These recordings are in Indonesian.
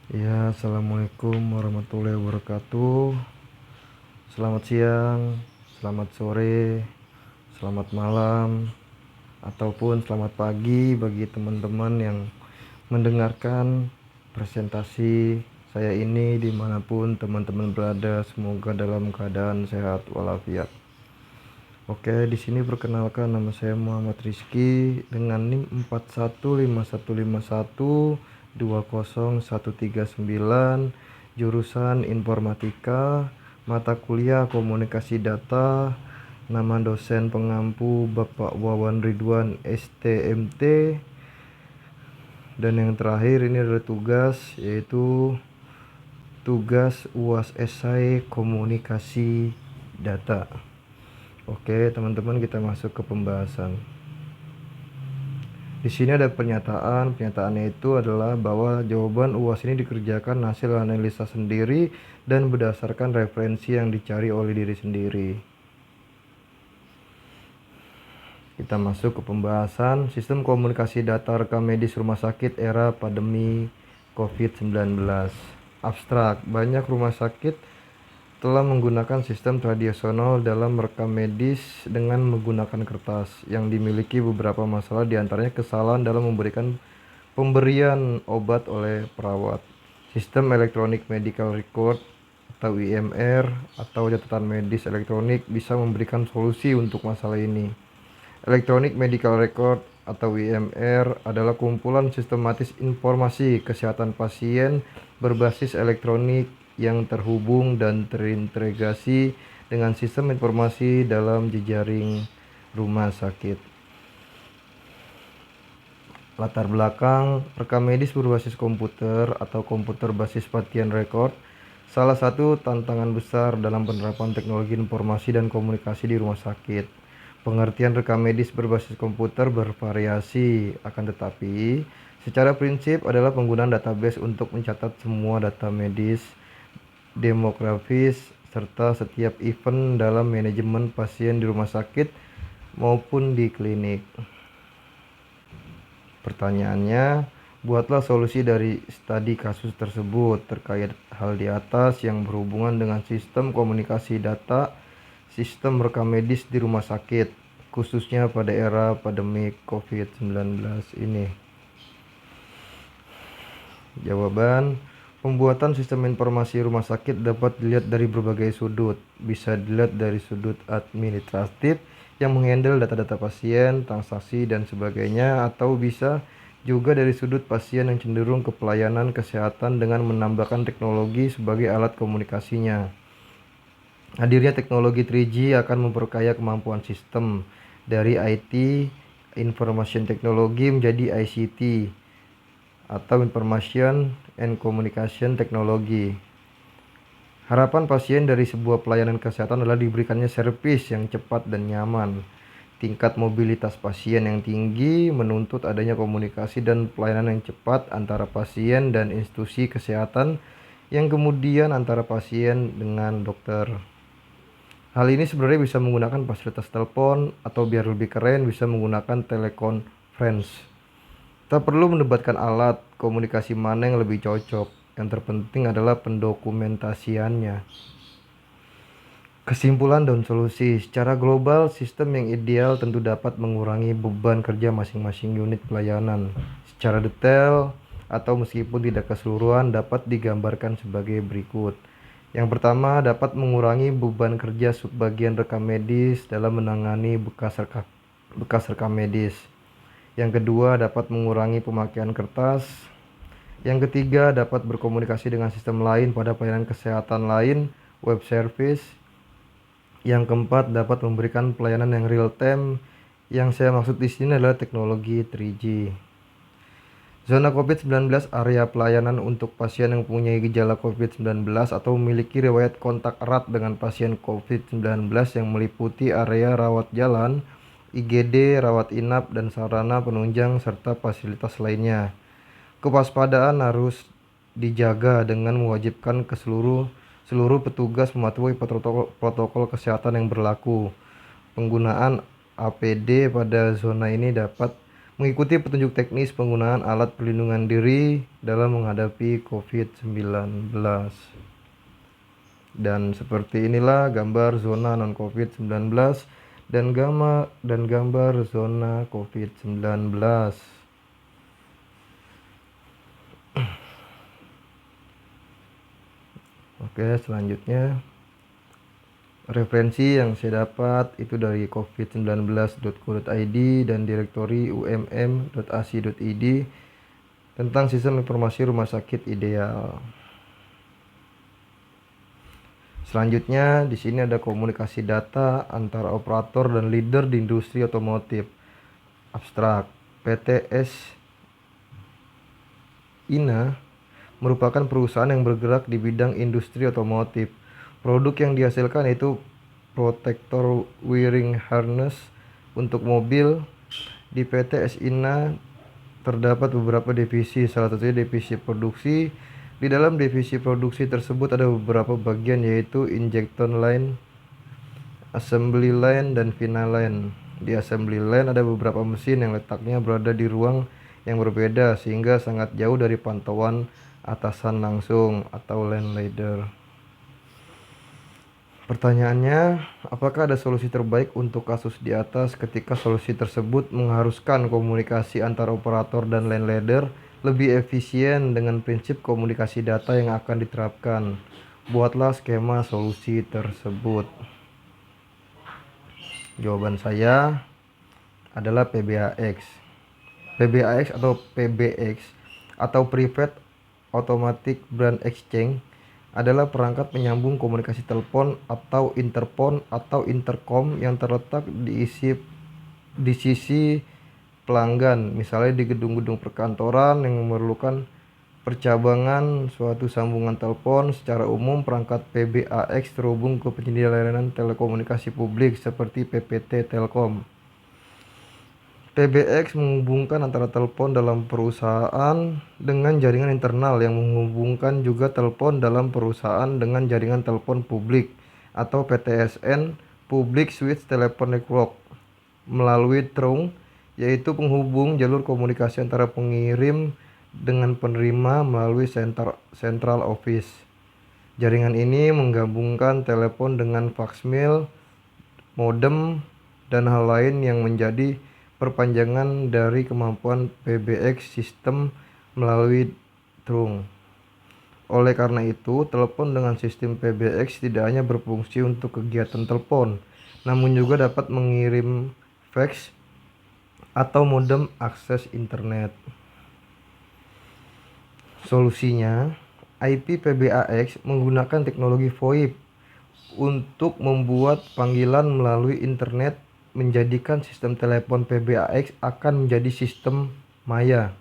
Ya, assalamualaikum warahmatullahi wabarakatuh. Selamat siang, selamat sore, selamat malam, ataupun selamat pagi bagi teman-teman yang mendengarkan presentasi saya ini dimanapun teman-teman berada. Semoga dalam keadaan sehat walafiat. Oke, di sini perkenalkan, nama saya Muhammad Rizky dengan NIM 415151201139, jurusan Informatika, mata kuliah Komunikasi Data, nama dosen pengampu Bapak Wawan Ridwan STMT, dan yang terakhir ini adalah tugas, yaitu tugas UAS Esai Komunikasi Data. Oke, teman-teman, kita masuk ke pembahasan. Di sini ada pernyataan. Pernyataannya itu adalah bahwa jawaban UAS ini dikerjakan hasil analisa sendiri dan berdasarkan referensi yang dicari oleh diri sendiri. Kita masuk ke pembahasan sistem komunikasi data rekam medis rumah sakit era pandemi COVID-19. Abstrak, banyak rumah sakit telah menggunakan sistem tradisional dalam merekam medis dengan menggunakan kertas yang dimiliki beberapa masalah, diantaranya kesalahan dalam memberikan pemberian obat oleh perawat. Sistem Electronic Medical Record atau IMR atau catatan medis elektronik bisa memberikan solusi untuk masalah ini. Electronic Medical Record atau IMR adalah kumpulan sistematis informasi kesehatan pasien berbasis elektronik yang terhubung dan terintegrasi dengan sistem informasi dalam jejaring rumah sakit. Latar belakang rekam medis berbasis komputer atau komputer basis pasien record. Salah satu tantangan besar dalam penerapan teknologi informasi dan komunikasi di rumah sakit. Pengertian rekam medis berbasis komputer bervariasi, akan tetapi secara prinsip adalah penggunaan database untuk mencatat semua data medis, demografis, serta setiap event dalam manajemen pasien di rumah sakit maupun di klinik. Pertanyaannya, buatlah solusi dari studi kasus tersebut terkait hal di atas yang berhubungan dengan sistem komunikasi data, sistem rekam medis di rumah sakit, khususnya pada era pandemi COVID-19 ini. Jawaban, pembuatan sistem informasi rumah sakit dapat dilihat dari berbagai sudut. Bisa dilihat dari sudut administratif yang menghandle data-data pasien, transaksi, dan sebagainya, atau bisa juga dari sudut pasien yang cenderung ke pelayanan kesehatan dengan menambahkan teknologi sebagai alat komunikasinya. Hadirnya teknologi 3G akan memperkaya kemampuan sistem dari IT, Information Technology, menjadi ICT atau Information and Communication Technology. Harapan pasien dari sebuah pelayanan kesehatan adalah diberikannya servis yang cepat dan nyaman. Tingkat mobilitas pasien yang tinggi menuntut adanya komunikasi dan pelayanan yang cepat antara pasien dan institusi kesehatan, yang kemudian antara pasien dengan dokter. Hal ini sebenarnya bisa menggunakan fasilitas telepon, atau biar lebih keren bisa menggunakan telekonferensi. Tak perlu mendebatkan alat komunikasi mana yang lebih cocok. Yang terpenting adalah pendokumentasiannya. Kesimpulan dan solusi. Secara global, sistem yang ideal tentu dapat mengurangi beban kerja masing-masing unit pelayanan. Secara detail atau meskipun tidak keseluruhan dapat digambarkan sebagai berikut. Yang pertama, dapat mengurangi beban kerja subbagian rekam medis dalam menangani bekas rekam medis. Yang kedua, dapat mengurangi pemakaian kertas. Yang ketiga, dapat berkomunikasi dengan sistem lain pada pelayanan kesehatan lain, web service. Yang keempat, dapat memberikan pelayanan yang real time. Yang saya maksud di sini adalah teknologi 3G. Zona COVID-19, area pelayanan untuk pasien yang mempunyai gejala COVID-19 atau memiliki riwayat kontak erat dengan pasien COVID-19 yang meliputi area rawat jalan, IGD, rawat inap, dan sarana penunjang serta fasilitas lainnya. Kewaspadaan harus dijaga dengan mewajibkan seluruh petugas mematuhi protokol kesehatan yang berlaku. Penggunaan APD pada zona ini dapat mengikuti petunjuk teknis penggunaan alat perlindungan diri dalam menghadapi COVID-19. Dan seperti inilah gambar zona non-COVID-19 dan gambar zona COVID-19. Oke, selanjutnya referensi yang saya dapat itu dari covid19.co.id dan direktori umm.ac.id tentang sistem informasi rumah sakit ideal. Selanjutnya di sini ada komunikasi data antara operator dan leader di industri otomotif. Abstrak. PTS INA merupakan perusahaan yang bergerak di bidang industri otomotif. Produk yang dihasilkan yaitu protektor wiring harness untuk mobil. Di PT SINA terdapat beberapa divisi, salah satunya divisi produksi. Di dalam divisi produksi tersebut ada beberapa bagian yaitu injection line, assembly line, dan final line. Di assembly line ada beberapa mesin yang letaknya berada di ruang yang berbeda sehingga sangat jauh dari pantauan atasan langsung atau line leader. Pertanyaannya, apakah ada solusi terbaik untuk kasus di atas ketika solusi tersebut mengharuskan komunikasi antara operator dan line leader lebih efisien dengan prinsip komunikasi data yang akan diterapkan? Buatlah skema solusi tersebut. Jawaban saya adalah PBAX. PBAX atau PBX atau Private Automatic Brand Exchange adalah perangkat penyambung komunikasi telepon atau interphone atau intercom yang terletak di sisi pelanggan, misalnya di gedung-gedung perkantoran yang memerlukan percabangan suatu sambungan telepon. Secara umum, perangkat PBAX terhubung ke penyedia layanan telekomunikasi publik seperti PPT Telkom. PBX menghubungkan antara telepon dalam perusahaan dengan jaringan internal yang menghubungkan juga telepon dalam perusahaan dengan jaringan telepon publik atau PTSN, Public Switch Telephone Network, melalui trunk, yaitu penghubung jalur komunikasi antara pengirim dengan penerima melalui central office. Jaringan ini menggabungkan telepon dengan faksmil, modem, dan hal lain yang menjadi perpanjangan dari kemampuan PBX sistem melalui trunk. Oleh karena itu, telepon dengan sistem PBX tidak hanya berfungsi untuk kegiatan telepon, namun juga dapat mengirim fax atau modem akses internet. Solusinya, IP PBAX menggunakan teknologi VoIP untuk membuat panggilan melalui internet, menjadikan sistem telepon PBAX akan menjadi sistem maya.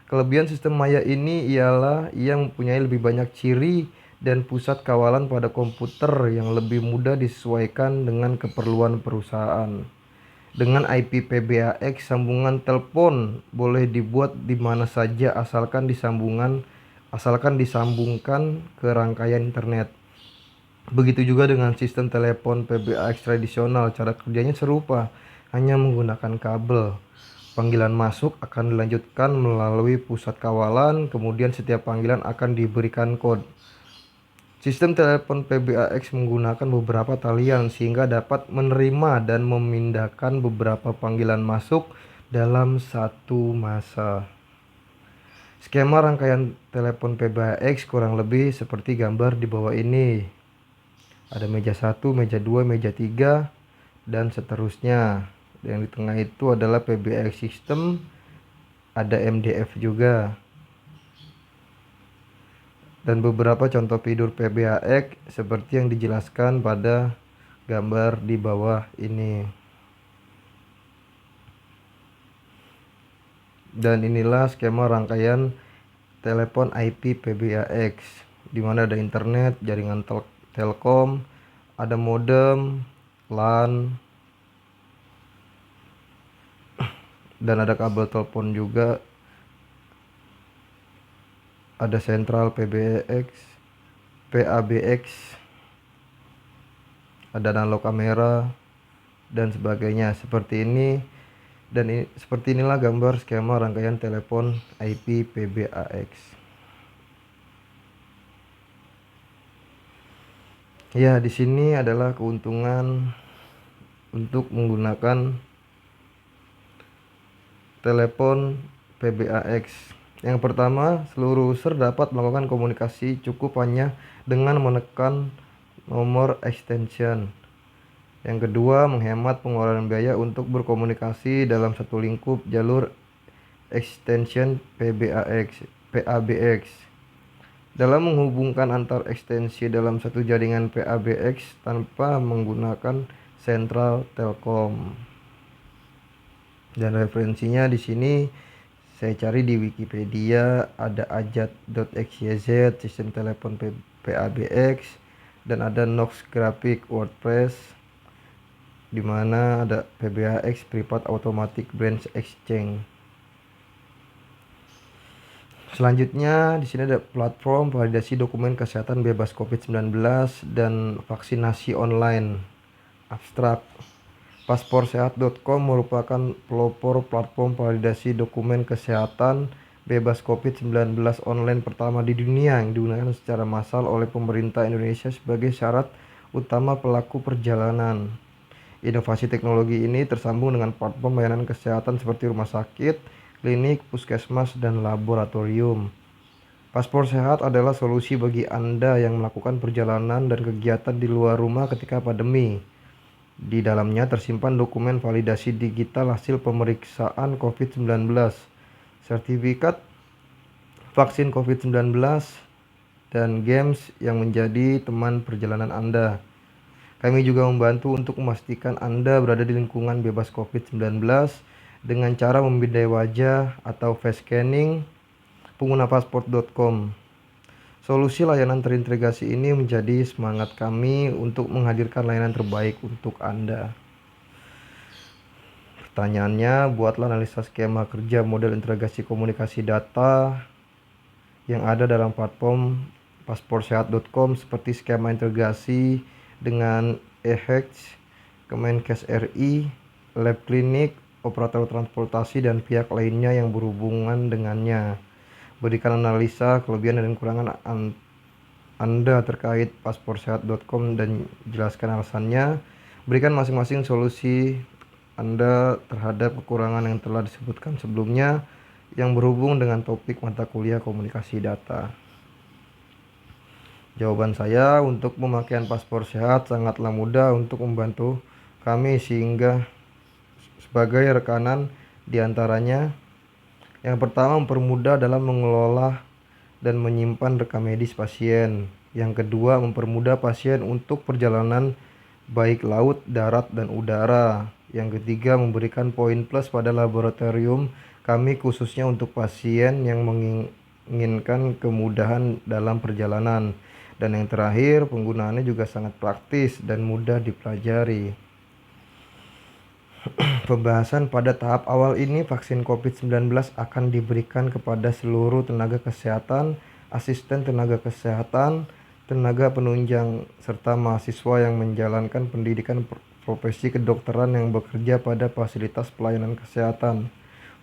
Kelebihan sistem maya ini ialah ia mempunyai lebih banyak ciri dan pusat kawalan pada komputer yang lebih mudah disesuaikan dengan keperluan perusahaan. Dengan IP PBAX, sambungan telepon boleh dibuat di mana saja asalkan disambungkan ke rangkaian internet. Begitu juga dengan sistem telepon PBAX tradisional, cara kerjanya serupa, hanya menggunakan kabel. Panggilan masuk akan dilanjutkan melalui pusat kawalan, kemudian setiap panggilan akan diberikan kode. Sistem telepon PBAX menggunakan beberapa talian sehingga dapat menerima dan memindahkan beberapa panggilan masuk dalam satu masa. Skema rangkaian telepon PBAX kurang lebih seperti gambar di bawah ini. Ada meja 1, meja 2, meja 3, dan seterusnya. Yang di tengah itu adalah PBAX sistem, ada MDF juga. Dan beberapa contoh fitur PBAX seperti yang dijelaskan pada gambar di bawah ini. Dan inilah skema rangkaian telepon IP PBAX, di mana ada internet, jaringan telkom, ada modem, LAN, dan ada kabel telepon juga. Ada sentral PBX, PABX, ada analog kamera, dan sebagainya. Seperti ini Dan seperti inilah gambar skema rangkaian telepon IP PBAX. Ya, di sini adalah keuntungan untuk menggunakan telepon PBAX. Yang pertama, seluruh user dapat melakukan komunikasi cukup hanya dengan menekan nomor extension. Yang kedua, menghemat pengeluaran biaya untuk berkomunikasi dalam satu lingkup jalur extension PABX. Dalam menghubungkan antar ekstensi dalam satu jaringan PABX tanpa menggunakan Central Telkom. Dan referensinya di sini saya cari di Wikipedia, ada ajat.xyz sistem telepon PABX, dan ada Nox Graphic WordPress, di mana ada PBAX Private Automatic Branch Exchange. Selanjutnya di sini ada platform validasi dokumen kesehatan bebas COVID-19 dan vaksinasi online. Abstrak. Pasporsehat.com merupakan pelopor platform validasi dokumen kesehatan bebas COVID-19 online pertama di dunia yang digunakan secara massal oleh pemerintah Indonesia sebagai syarat utama pelaku perjalanan. Inovasi teknologi ini tersambung dengan platform layanan kesehatan seperti rumah sakit, klinik, puskesmas, dan laboratorium. Paspor Sehat adalah solusi bagi Anda yang melakukan perjalanan dan kegiatan di luar rumah ketika pandemi. Di dalamnya tersimpan dokumen validasi digital hasil pemeriksaan COVID-19, sertifikat vaksin COVID-19, dan games yang menjadi teman perjalanan Anda. Kami juga membantu untuk memastikan Anda berada di lingkungan bebas COVID-19 dengan cara memindai wajah atau face scanning pengguna pasport.com. Solusi layanan terintegrasi ini menjadi semangat kami untuk menghadirkan layanan terbaik untuk Anda. Pertanyaannya, buatlah analisa skema kerja model integrasi komunikasi data yang ada dalam platform pasporsehat.com seperti skema integrasi dengan EHEX, Kemenkes RI, lab klinik, operator transportasi, dan pihak lainnya yang berhubungan dengannya. Berikan analisa kelebihan dan kekurangan Anda terkait pasporsehat.com dan jelaskan alasannya. Berikan masing-masing solusi Anda terhadap kekurangan yang telah disebutkan sebelumnya yang berhubung dengan topik mata kuliah komunikasi data. Jawaban saya, untuk pemakaian paspor sehat sangatlah mudah untuk membantu kami sehingga sebagai rekanan diantaranya. Yang pertama, mempermudah dalam mengelola dan menyimpan rekam medis pasien. Yang kedua, mempermudah pasien untuk perjalanan baik laut, darat, dan udara. Yang ketiga, memberikan poin plus pada laboratorium kami khususnya untuk pasien yang menginginkan kemudahan dalam perjalanan. Dan yang terakhir, penggunaannya juga sangat praktis dan mudah dipelajari. Pembahasan pada tahap awal ini, vaksin COVID-19 akan diberikan kepada seluruh tenaga kesehatan, asisten tenaga kesehatan, tenaga penunjang, serta mahasiswa yang menjalankan pendidikan profesi kedokteran yang bekerja pada fasilitas pelayanan kesehatan.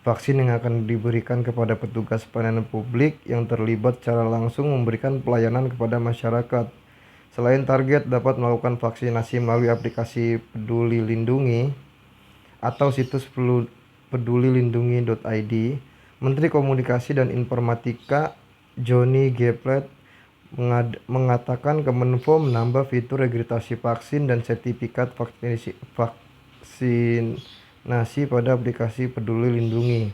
Vaksin yang akan diberikan kepada petugas pelayanan publik yang terlibat secara langsung memberikan pelayanan kepada masyarakat. Selain target dapat melakukan vaksinasi melalui aplikasi Peduli Lindungi atau situs pedulilindungi.id, Menteri Komunikasi dan Informatika Johnny G. Plate mengatakan Kemenfo menambah fitur registrasi vaksin dan sertifikat vaksinasi pada aplikasi Peduli Lindungi.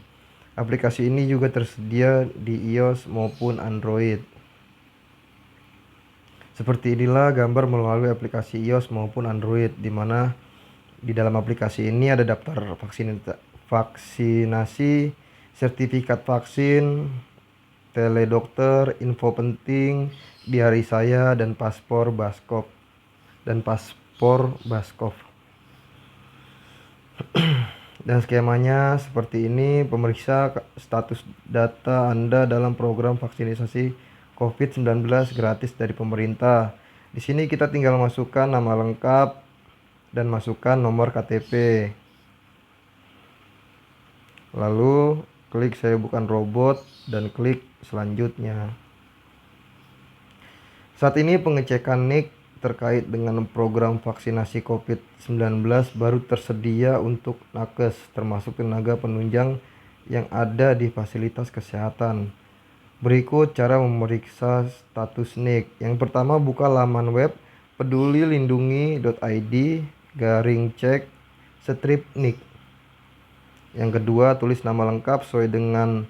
Aplikasi ini juga tersedia di iOS maupun Android. Seperti inilah gambar melalui aplikasi iOS maupun Android, di mana di dalam aplikasi ini ada daftar vaksinasi, sertifikat vaksin, teledokter, info penting, diari saya, dan paspor Baskov. Dan skemanya seperti ini. Pemeriksa status data Anda dalam program vaksinasi COVID-19 gratis dari pemerintah. Di sini kita tinggal masukkan nama lengkap dan masukkan nomor KTP. Lalu klik saya bukan robot dan klik selanjutnya. Saat ini pengecekan NIK terkait dengan program vaksinasi COVID-19 baru tersedia untuk nakes, termasuk tenaga penunjang yang ada di fasilitas kesehatan. Berikut cara memeriksa status NIK. Yang pertama, buka laman web pedulilindungi.id/cek/NIK. Yang kedua, tulis nama lengkap sesuai dengan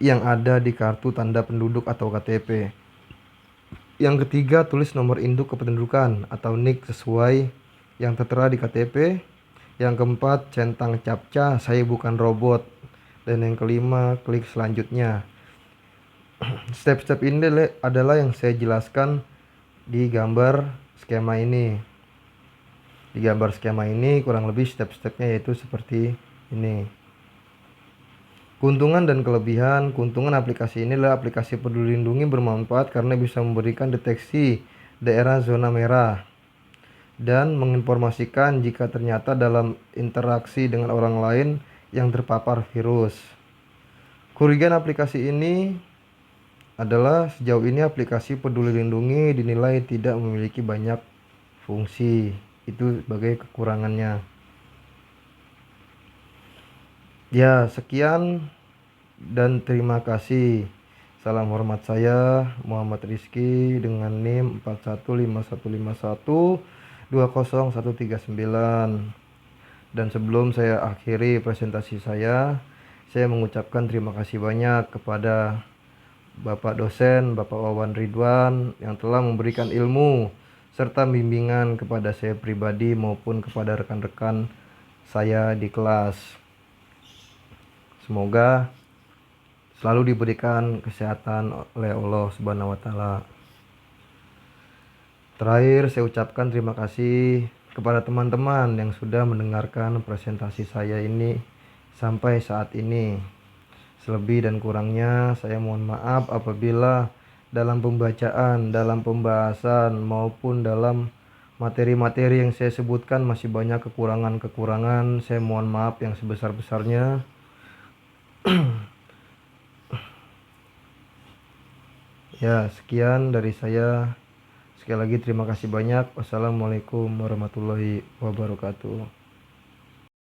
yang ada di kartu tanda penduduk atau KTP. Yang ketiga, tulis nomor induk kependudukan atau NIK sesuai yang tertera di KTP. Yang keempat, centang captcha saya bukan robot. Dan yang kelima, klik selanjutnya. Step-step ini adalah yang saya jelaskan di gambar skema ini. Di gambar skema ini kurang lebih step-stepnya yaitu seperti ini. Keuntungan dan kelebihan. Keuntungan aplikasi ini adalah aplikasi Peduli Lindungi bermanfaat karena bisa memberikan deteksi daerah zona merah dan menginformasikan jika ternyata dalam interaksi dengan orang lain yang terpapar virus. Kerugian aplikasi ini adalah sejauh ini aplikasi Peduli Lindungi dinilai tidak memiliki banyak fungsi. Itu sebagai kekurangannya. Ya, sekian dan terima kasih. Salam hormat saya Muhammad Rizky dengan NIM 415151201139. Dan sebelum saya akhiri presentasi saya mengucapkan terima kasih banyak kepada Bapak dosen, Bapak Wawan Ridwan yang telah memberikan ilmu serta bimbingan kepada saya pribadi maupun kepada rekan-rekan saya di kelas. Semoga selalu diberikan kesehatan oleh Allah Subhanahu wa taala. Terakhir, saya ucapkan terima kasih kepada teman-teman yang sudah mendengarkan presentasi saya ini sampai saat ini. Selebih dan kurangnya saya mohon maaf apabila dalam pembacaan, dalam pembahasan maupun dalam materi-materi yang saya sebutkan masih banyak kekurangan-kekurangan. Saya mohon maaf yang sebesar-besarnya. Ya, sekian dari saya. Sekali lagi terima kasih banyak. Wassalamualaikum warahmatullahi wabarakatuh.